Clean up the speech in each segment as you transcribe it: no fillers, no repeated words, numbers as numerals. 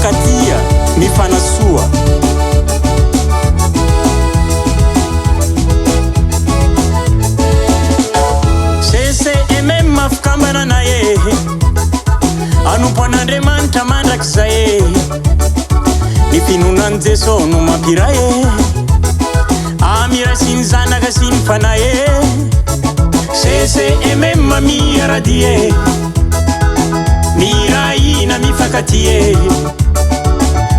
mifankatia, mifanasoa. CCM afukambana naye, anompoan'Andriamanitra mandrakizay, ny finonan Jeso no mampiraye, amira sy ny zanaka sy ny fanaye. CCM miaradie, mirahina mifankatie,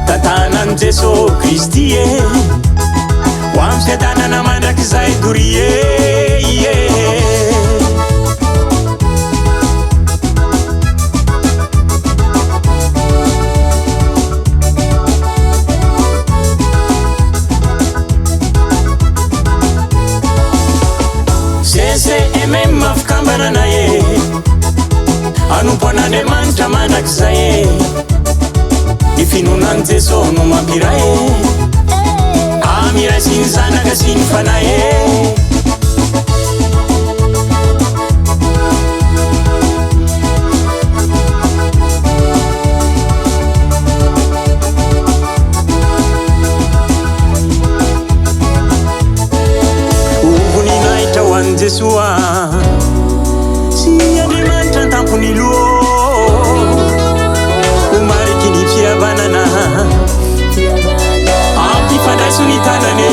tatanan Jeso Kristy e, ho amin'ny fiadanana mandrakizay dorie. CCM afukambana naye, anompoan'Andriamanitra mandrakizay, ny finonan Jeso no mampiraye, amira sy ny zanaka sy ny fanaye. Jesoa sy Andriamanitra tampony loa, homariky ny fihavanana ampifandraiso ny tanany.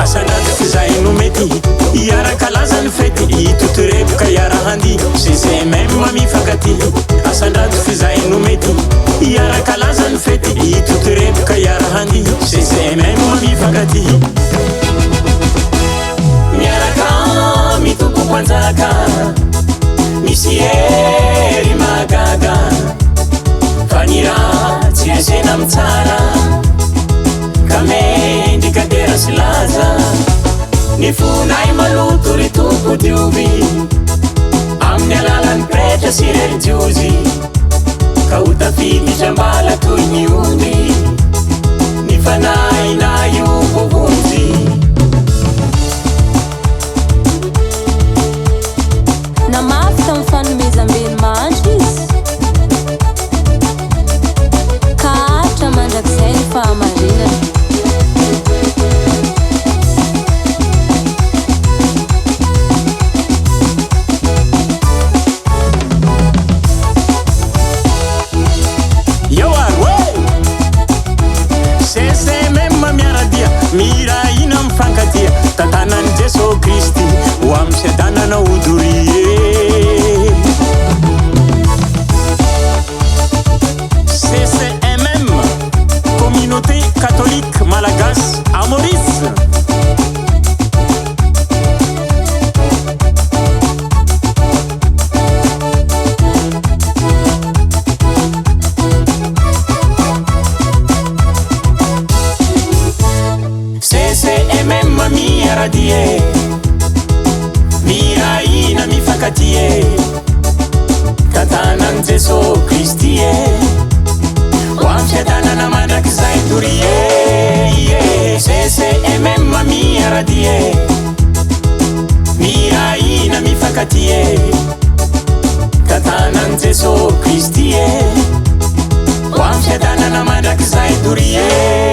Asandrato zay no mety iarakalaza ny fety, itotorepoka iarahandy CCM mifankaty. Asandrato zay no mety iarakalaza ny fety, itotorepoka iarahandy CCM mifankaty. Miaraka mitompo mpanjaka, misy hery magaga, fa ny raha tsy asena mitsara, ka mendrika tera sy laza. Ny fonay maloto ry tompo diovy, amin'ny alalan'ny pretra sy religiozy, ka ho tafiditra ambala toy ny omby, ny fanahy na io vovonjy. Namafy tamin'ny fanomezam-beny mandry izy, ka atra mandrakizay ny fahamarinana. CCM miaradia, mirahina mifankatia, tatanan Jeso Kristy ho amin'ny fiadanana hodorie. CCM communauté catholique malagasy à Maurice. CCM miaradie, mirahina mifankatie, tatanan Jeso Kristy e, ho amin'ny fiadanana mandrakizay dorie. CCM miaradie, mirahina mifankatie, tatanan Jeso Kristy e, ho amin'ny fiadanana mandrakizay dorie.